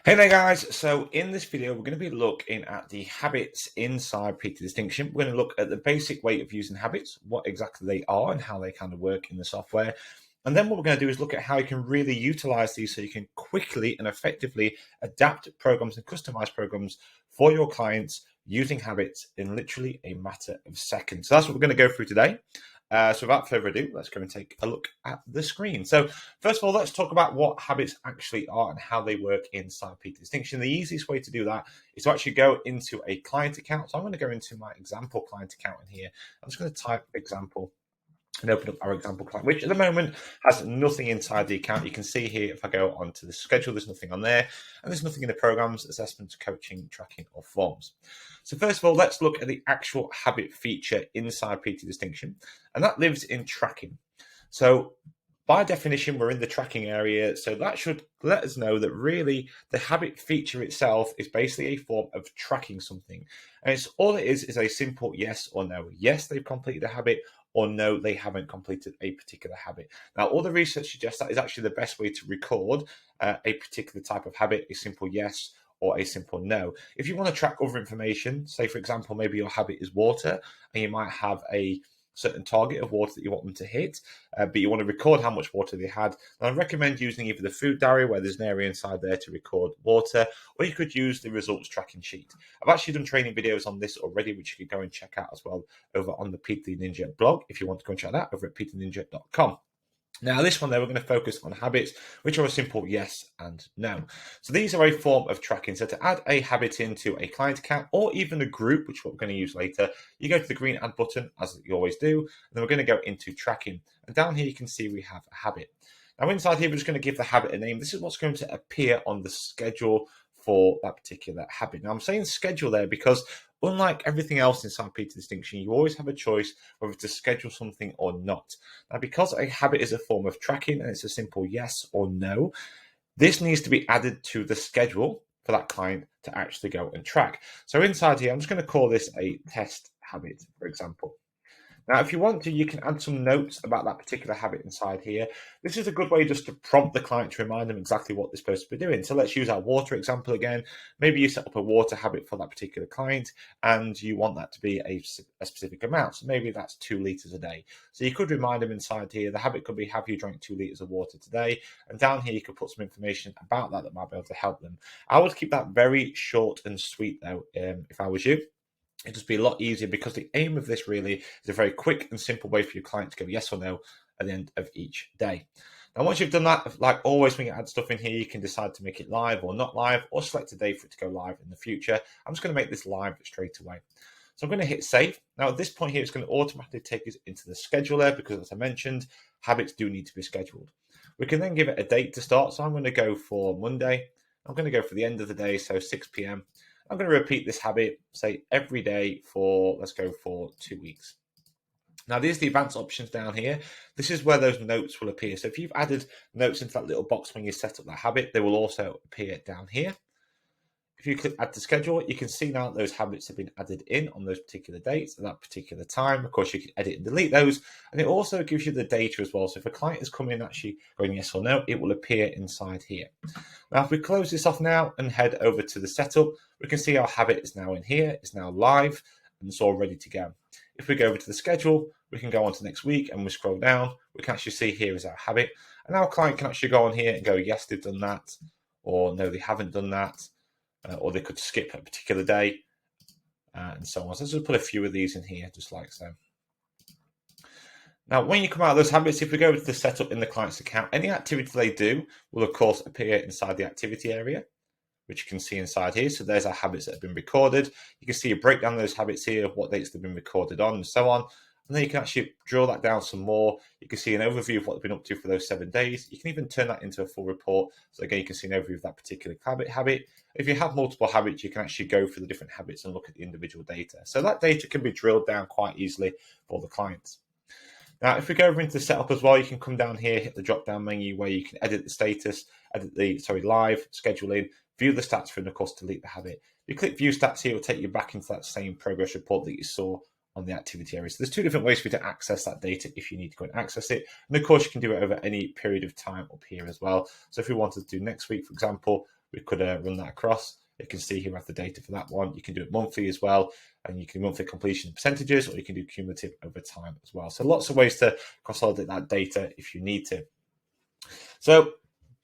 Hey there guys, so in this video we're going to be looking at the habits inside PT Distinction. We're going to look at the basic way of using habits, what exactly they are and how they kind of work in the software. And then what we're going to do is look at how you can really utilize these so you can quickly and effectively adapt programs and customize programs for your clients using habits in literally a matter of seconds. So that's what we're going to go through today. So without further ado, let's go and take a look at the screen. So first of all, let's talk about what habits actually are and how they work inside PT Distinction. The easiest way to do that is to actually go into a client account. So I'm going to go into my example client account in here. I'm just going to type example and open up our example client, which at the moment has nothing inside the account. You can see here, if I go onto the schedule, there's nothing on there, and there's nothing in the programs, assessments, coaching, tracking, or forms. So first of all, let's look at the actual habit feature inside PT Distinction, and that lives in tracking. So by definition, we're in the tracking area, so that should let us know that really the habit feature itself is basically a form of tracking something. And it's all it is a simple yes or no. Yes, they've completed a habit, or no, they haven't completed a particular habit. Now, all the research suggests that is actually the best way to record a particular type of habit, a simple yes or a simple no. If you want to track other information, say, for example, maybe your habit is water, and you might have a certain target of water that you want them to hit, but you want to record how much water they had, then I recommend using either the food diary, where there's an area inside there to record water, or you could use the results tracking sheet. I've actually done training videos on this already, which you can go and check out as well over on the PT Ninja blog, if you want to go and check that over at ptninja.com. Now, this one there, we're going to focus on habits, which are a simple yes and no. So these are a form of tracking. So to add a habit into a client account or even a group, which we're going to use later, you go to the green add button, as you always do, and then we're going to go into tracking. And down here, you can see we have a habit. Now, inside here, we're just going to give the habit a name. This is what's going to appear on the schedule for that particular habit. Now, I'm saying schedule there because unlike everything else inside PT Distinction, you always have a choice whether to schedule something or not. Now, because a habit is a form of tracking and it's a simple yes or no, this needs to be added to the schedule for that client to actually go and track. So inside here, I'm just going to call this a test habit, for example. Now, if you want to, you can add some notes about that particular habit inside here. This is a good way just to prompt the client to remind them exactly what they're supposed to be doing. So let's use our water example again. Maybe you set up a water habit for that particular client and you want that to be a specific amount. So maybe that's 2 litres a day. So you could remind them inside here, the habit could be, have you drank 2 litres of water today? And down here, you could put some information about that might be able to help them. I would keep that very short and sweet though, if I was you. It'd just be a lot easier because the aim of this really is a very quick and simple way for your client to go yes or no at the end of each day. Now, once you've done that, like always, when you add stuff in here, you can decide to make it live or not live, or select a day for it to go live in the future. I'm just going to make this live straight away. So I'm going to hit save. Now, at this point here, it's going to automatically take us into the scheduler because, as I mentioned, habits do need to be scheduled. We can then give it a date to start. So I'm going to go for Monday. I'm going to go for the end of the day, so 6 p.m. I'm going to repeat this habit, say every day for, let's go for 2 weeks. Now, these are the advanced options down here. This is where those notes will appear. So if you've added notes into that little box when you set up that habit, they will also appear down here. If you click add to schedule, you can see now that those habits have been added in on those particular dates at that particular time. Of course, you can edit and delete those. And it also gives you the data as well. So if a client is coming actually going yes or no, it will appear inside here. Now, if we close this off now and head over to the setup, we can see our habit is now in here. It's now live and it's all ready to go. If we go over to the schedule, we can go on to next week and we scroll down. We can actually see here is our habit. And our client can actually go on here and go, yes, they've done that. Or no, they haven't done that. Or they could skip a particular day, and so on. So let's just put a few of these in here, just like so. Now, when you come out of those habits, if we go over to the setup in the client's account, any activity they do will, of course, appear inside the activity area, which you can see inside here. So there's our habits that have been recorded. You can see a breakdown of those habits here, of what dates they've been recorded on, and so on. And then you can actually drill that down some more. You can see an overview of what they've been up to for those 7 days. You can even turn that into a full report. So again, you can see an overview of that particular habit. If you have multiple habits, you can actually go through the different habits and look at the individual data. So that data can be drilled down quite easily for the clients. Now, if we go over into the setup as well, you can come down here, hit the drop-down menu where you can edit the status, edit the, live, scheduling, view the stats for, and of course, delete the habit. If you click view stats here, it will take you back into that same progress report that you saw on the activity area. So there's 2 different ways for you to access that data if you need to go and access it. And of course, you can do it over any period of time up here as well. So if we wanted to do next week, for example, we could run that across. You can see here we have the data for that one. You can do it monthly as well, and you can do monthly completion percentages, or you can do cumulative over time as well. So lots of ways to consolidate that data if you need to. So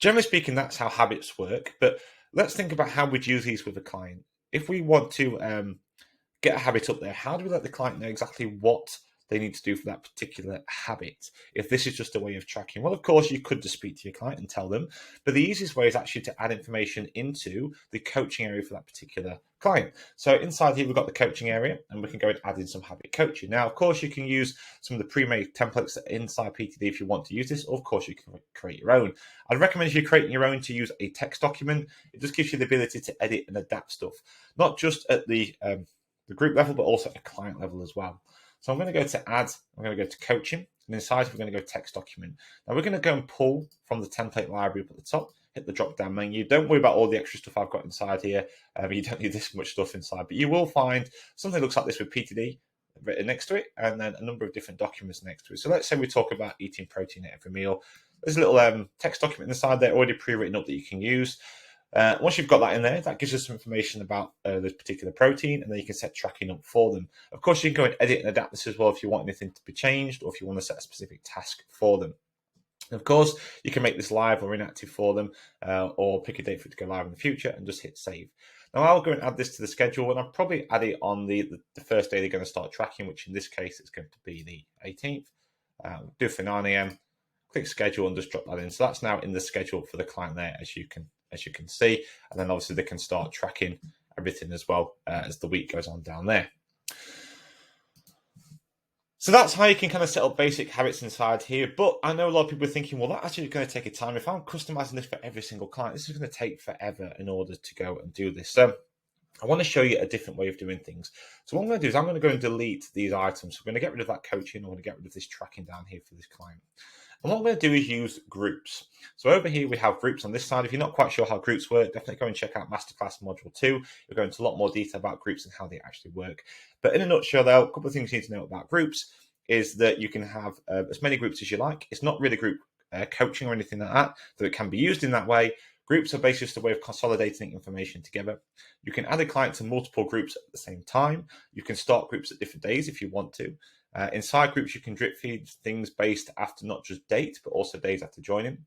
generally speaking, that's how habits work. But let's think about how we'd use these with a client. If we want to get a habit up there, how do we let the client know exactly what they need to do for that particular habit? If this is just a way of tracking, well, of course, you could just speak to your client and tell them, but the easiest way is actually to add information into the coaching area for that particular client. So inside here, we've got the coaching area, and we can go and add in some habit coaching. Now, of course, you can use some of the pre-made templates that are inside PTD if you want to use this, or of course, you can create your own. I'd recommend if you're creating your own to use a text document. It just gives you the ability to edit and adapt stuff, not just at the group level, but also at the client level as well. So I'm going to go to add, I'm going to go to coaching, and inside we're going to go text document. Now we're going to go and pull from the template library up at the top, hit the drop down menu. Don't worry about all the extra stuff I've got inside here. You don't need this much stuff inside, but you will find something that looks like this with PTD written next to it, and then a number of different documents next to it. So let's say we talk about eating protein at every meal. There's a little text document inside there already pre-written up that you can use. Once you've got that in there, that gives us some information about this particular protein, and then you can set tracking up for them. Of course, you can go and edit and adapt this as well if you want anything to be changed, or if you want to set a specific task for them. And of course, you can make this live or inactive for them, or pick a date for it to go live in the future and just hit save. Now, I'll go and add this to the schedule, and I'll probably add it on the first day they're going to start tracking, which in this case is going to be the 18th. Do it for 9 a.m. Click schedule and just drop that in. So that's now in the schedule for the client there, as you can see, and then obviously they can start tracking everything as well as the week goes on down there. So that's how you can kind of set up basic habits inside here. But I know a lot of people are thinking, well, that's actually going to take a time. If I'm customizing this for every single client, this is going to take forever in order to go and do this. So I want to show you a different way of doing things. So what I'm going to do is I'm going to go and delete these items. So we're going to get rid of that coaching. I'm going to get rid of this tracking down here for this client. And what I'm going to do is use groups. So over here, we have groups on this side. If you're not quite sure how groups work, definitely go and check out Masterclass Module 2. You'll go into a lot more detail about groups and how they actually work. But in a nutshell, though, a couple of things you need to know about groups is that you can have as many groups as you like. It's not really group coaching or anything like that, though it can be used in that way. Groups are basically just a way of consolidating information together. You can add a client to multiple groups at the same time. You can start groups at different days if you want to. Inside groups, you can drip feed things based after not just date, but also days after joining.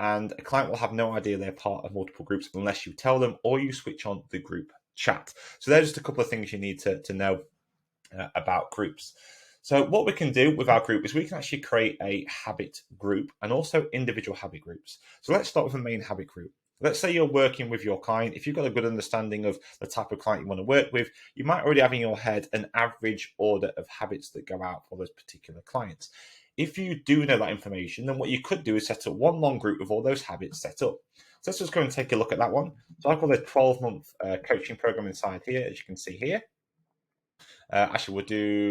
And a client will have no idea they're part of multiple groups unless you tell them or you switch on the group chat. So there's just a couple of things you need to know about groups. So what we can do with our group is we can actually create a habit group and also individual habit groups. So let's start with a main habit group. Let's say you're working with your client. If you've got a good understanding of the type of client you want to work with, you might already have in your head an average order of habits that go out for those particular clients. If you do know that information, then what you could do is set up one long group with all those habits set up. So let's just go and take a look at that one. So I've got a 12-month coaching program inside here, as you can see here. Actually,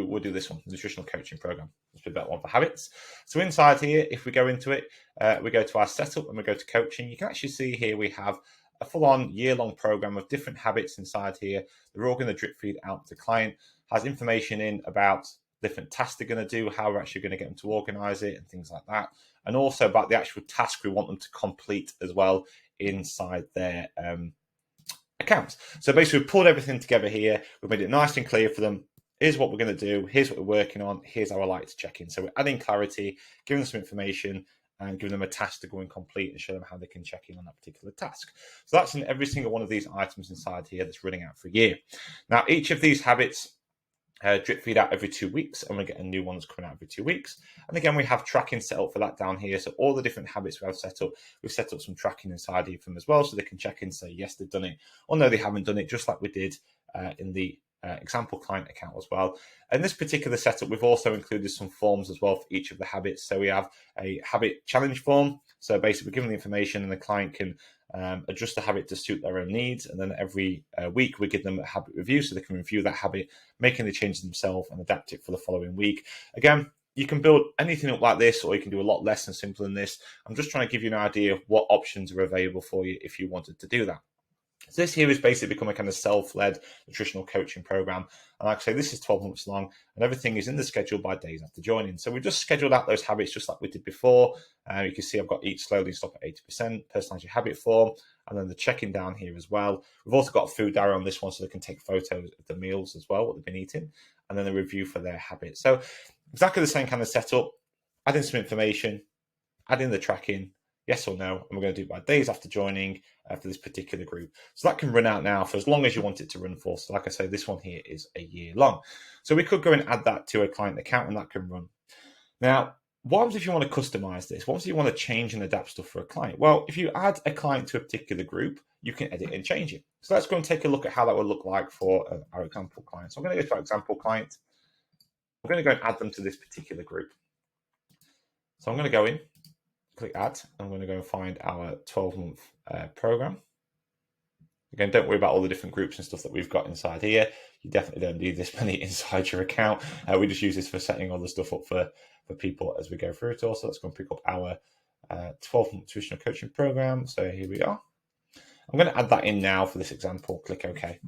we'll do this one, the nutritional coaching program. It's a better one for habits. So inside here, if we go into it, we go to our setup and we go to coaching. You can actually see here we have a full-on year-long program of different habits inside here. They're all going to drip feed out to the client. Has information in about different tasks they're going to do, how we're actually going to get them to organize it, and things like that. And also about the actual task we want them to complete as well inside their accounts. So basically, we've pulled everything together here. We've made it nice and clear for them. Here's what we're going to do. Here's what we're working on. Here's how I like to check in. So we're adding clarity, giving them some information, and giving them a task to go and complete and show them how they can check in on that particular task. So that's in every single one of these items inside here that's running out for a year. Now, each of these habits drip feed out every 2 weeks, and we get a new one that's coming out every 2 weeks. And again, we have tracking set up for that down here. So all the different habits we have set up, we've set up some tracking inside here for them as well, so they can check in and say, yes, they've done it, or no, they haven't done it, just like we did in the example client account as well. In this particular setup, we've also included some forms as well for each of the habits. So we have a habit challenge form. So basically, we're given the information and the client can adjust the habit to suit their own needs. And then every week, we give them a habit review so they can review that habit, making the changes themselves and adapt it for the following week. Again, you can build anything up like this, or you can do a lot less and simpler than this. I'm just trying to give you an idea of what options are available for you if you wanted to do that. So this here is basically become a kind of self-led nutritional coaching program. And like I say, this is 12 months long and everything is in the schedule by days after joining. So we've just scheduled out those habits just like we did before. You can see I've got eat slowly, stop at 80%, personalize your habit form, and then the check-in down here as well. We've also got a food diary on this one so they can take photos of the meals as well, what they've been eating, and then a review for their habits. So exactly the same kind of setup, add in some information, add in the tracking, yes or no, and we're going to do it by days after joining for this particular group. So that can run out now for as long as you want it to run for. So like I say, this one here is a year long. So we could go and add that to a client account and that can run. Now, what happens if you want to customize this? What happens if you want to change and adapt stuff for a client? Well, if you add a client to a particular group, you can edit and change it. So let's go and take a look at how that would look like for our example client. So I'm going to go to our example client. We're going to go and add them to this particular group. So I'm going to go in, click add. I'm going to go and find our 12-month program. Again, don't worry about all the different groups and stuff that we've got inside here. You definitely don't need this many inside your account. We just use this for setting all the stuff up for people as we go through it. Also, let's go and pick up our 12-month nutritional coaching program. So here we are. I'm going to add that in now for this example. Click OK.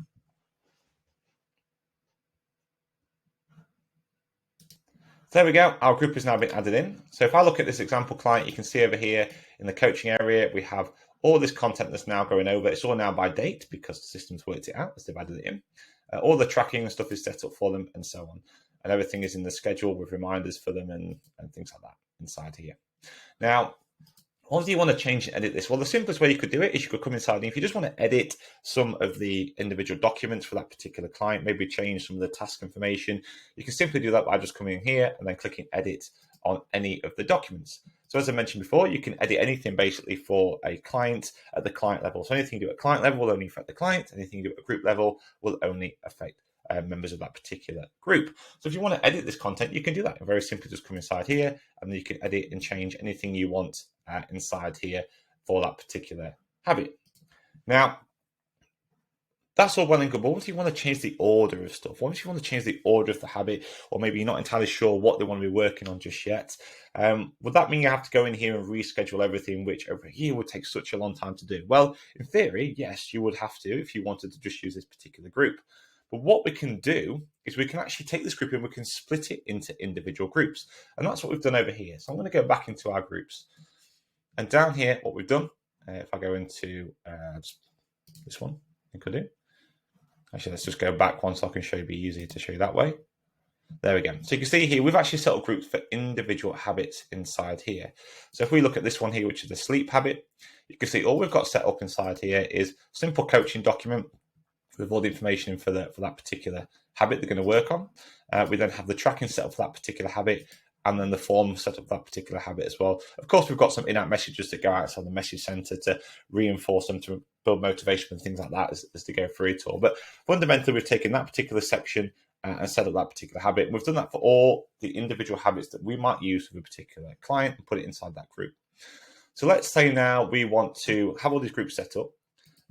There we go. Our group has now been added in. So if I look at this example client, you can see over here in the coaching area, we have all this content that's now going over. It's all now by date because the system's worked it out as they've added it in. All the tracking and stuff is set up for them and so on. And everything is in the schedule with reminders for them and things like that inside here. Now, what do you want to change and edit this? Well, the simplest way you could do it is you could come inside and if you just want to edit some of the individual documents for that particular client, maybe change some of the task information, you can simply do that by just coming in here and then clicking edit on any of the documents. So as I mentioned before, you can edit anything basically for a client at the client level. So anything you do at client level will only affect the client. Anything you do at group level will only affect members of that particular group. So if you want to edit this content, you can do that. Very simply just come inside here and then you can edit and change anything you want inside here for that particular habit. Now, that's all well and good, but what if you want to change the order of stuff? What if you want to change the order of the habit, or maybe you're not entirely sure what they want to be working on just yet? Would that mean you have to go in here and reschedule everything, which over here would take such a long time to do? Well, in theory, yes, you would have to if you wanted to just use this particular group. But what we can do is we can actually take this group and we can split it into individual groups. And that's what we've done over here. So I'm going to go back into our groups. And down here, what we've done, if I go into this one, I think I do. Actually, let's just go back one so I can show you, be easier to show you that way. There we go. So you can see here, we've actually set up groups for individual habits inside here. So if we look at this one here, which is the sleep habit, you can see all we've got set up inside here is simple coaching document with all the information for that particular habit they're going to work on. We then have the tracking set up for that particular habit, and then the form set up for that particular habit as well. Of course, we've got some in-app messages that go outside the message center to reinforce them, to build motivation and things like that as they go through it all. But fundamentally, we've taken that particular section and set up that particular habit. And we've done that for all the individual habits that we might use with a particular client and put it inside that group. So let's say now we want to have all these groups set up.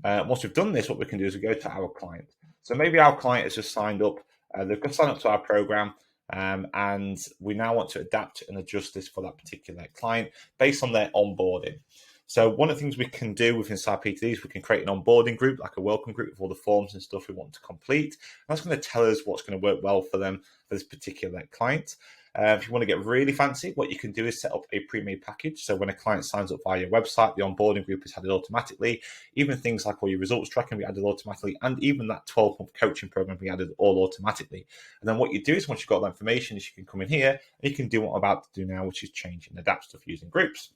Once we've done this, what we can do is we go to our client. So maybe our client has just signed up. They've got signed up to our program. And we now want to adapt and adjust this for that particular client based on their onboarding. So one of the things we can do with inside PTD is we can create an onboarding group, like a welcome group with all the forms and stuff we want to complete. And that's going to tell us what's going to work well for them, for this particular client. If you want to get really fancy, what you can do is set up a pre-made package. So when a client signs up via your website, the onboarding group is added automatically. Even things like all your results tracking will be added automatically. And even that 12-month coaching program will be added all automatically. And then what you do is once you've got that information is you can come in here and you can do what I'm about to do now, which is change and adapt stuff using groups.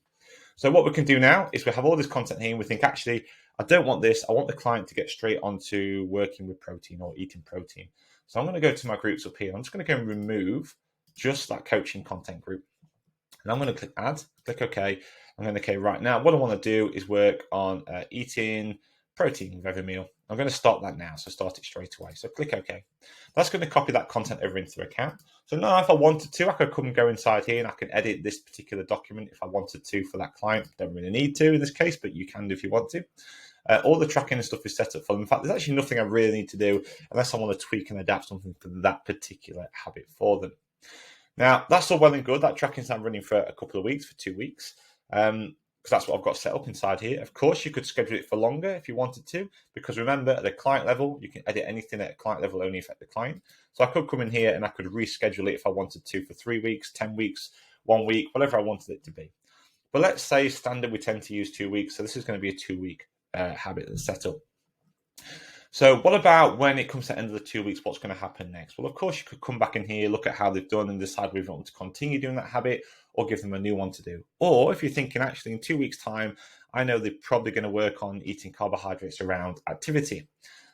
So what we can do now is we have all this content here and we think, actually, I don't want this. I want the client to get straight onto working with protein or eating protein. So I'm going to go to my groups up here. I'm just going to go and remove just that coaching content group. And I'm going to click add, click OK. I'm going to okay, right now, what I want to do is work on eating protein with every meal. I'm going to start that now, so start it straight away. So click OK. That's going to copy that content over into the account. So now if I wanted to, I could come and go inside here and I can edit this particular document if I wanted to for that client. Don't really need to in this case, but you can do if you want to. All the tracking and stuff is set up for them. In fact, there's actually nothing I really need to do unless I want to tweak and adapt something for that particular habit for them. Now, that's all well and good. That tracking's now running for a couple of weeks, for 2 weeks. because that's what I've got set up inside here. Of course, you could schedule it for longer if you wanted to, because remember, at the client level, you can edit anything at a client level, only affect the client. So I could come in here and I could reschedule it if I wanted to for 3 weeks, 10 weeks, 1 week, whatever I wanted it to be. But let's say standard, we tend to use 2 weeks. So this is going to be a 2-week habit that's set up. So what about when it comes to the end of the 2 weeks, what's going to happen next? Well, of course, you could come back in here, look at how they've done and decide whether you want to continue doing that habit or give them a new one to do. Or if you're thinking, actually, in 2 weeks' time, I know they're probably going to work on eating carbohydrates around activity.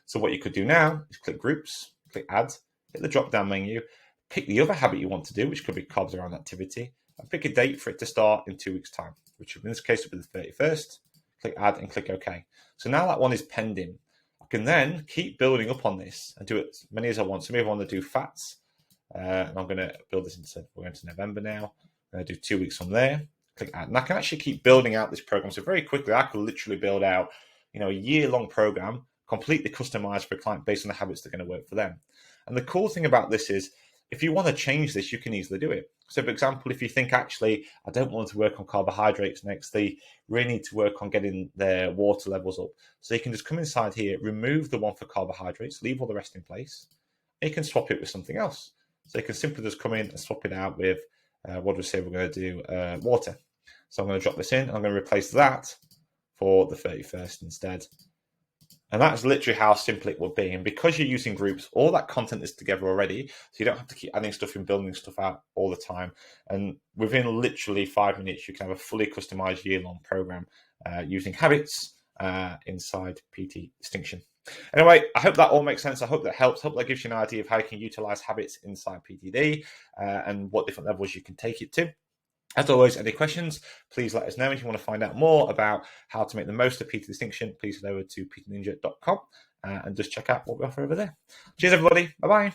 So what you could do now is click groups, click add, hit the drop-down menu, pick the other habit you want to do, which could be carbs around activity, and pick a date for it to start in 2 weeks' time, which in this case would be the 31st. Click add and click OK. So now that one is pending. I can then keep building up on this and do it as many as I want. So maybe I want to do fats, and I'm going to build this into, we're into November now. I'm going to do 2 weeks from there. Click add, and I can actually keep building out this program. So very quickly, I could literally build out, a year-long program, completely customized for a client based on the habits that are going to work for them. And the cool thing about this is, if you want to change this, you can easily do it. So, for example, if you think, actually, I don't want to work on carbohydrates next, they really need to work on getting their water levels up. So you can just come inside here, remove the one for carbohydrates, leave all the rest in place. And you can swap it with something else. So you can simply just come in and swap it out with, what do we say we're going to do? Water. So I'm going to drop this in. I'm going to replace that for the 31st instead. And that's literally how simple it would be. And because you're using groups, all that content is together already. So you don't have to keep adding stuff and building stuff out all the time. And within literally 5 minutes, you can have a fully customized year-long program using habits inside PT Distinction. Anyway, I hope that all makes sense. I hope that helps. I hope that gives you an idea of how you can utilize habits inside PTD and what different levels you can take it to. As always, any questions, please let us know. If you want to find out more about how to make the most of PT Distinction, please head over to ptninja.com and just check out what we offer over there. Cheers, everybody. Bye-bye.